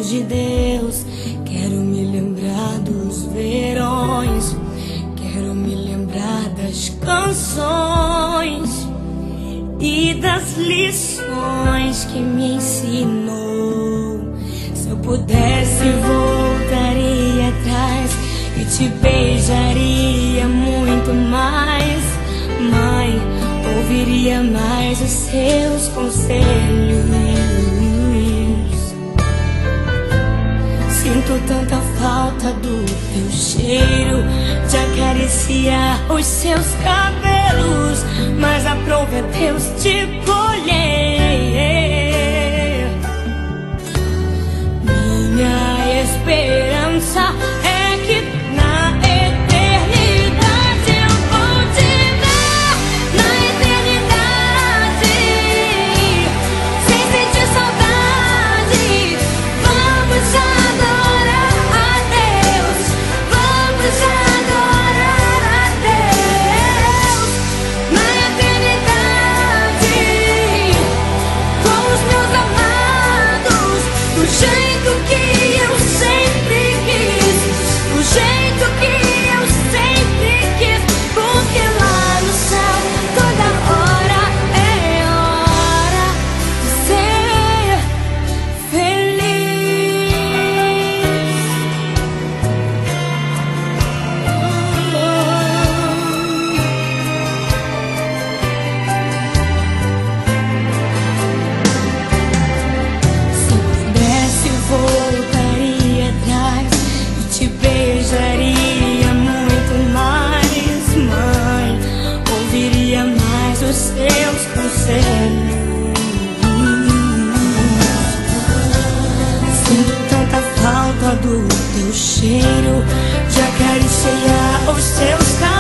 mãos de Deus. Quero me lembrar dos verões, quero me lembrar das canções e das lições que me ensinou. Se eu pudesse, voltaria atrás e te beijaria muito mais. Mãe, ouviria mais os seus conselhos. Sinto tanta falta do teu cheiro, de acariciar os seus cabelos, mas aprove a Deus te colher. Minha esperança é que na eternidade eu vou te ver, na eternidade, sem sentir saudade. Vamos adorar a Deus, vamos adorar a Deus, na eternidade, com os meus amados, do jeito que eu sempre quis, do jeito que eu sempre quis, porque lá no céu toda hora é hora de ser feliz. Se pudesse, voltaria atrás e te beijaria muito mais. Mãe, ouviria mais os seus conselhos. Sinto tanta falta do teu cheiro, de acariciar os seus cabelos,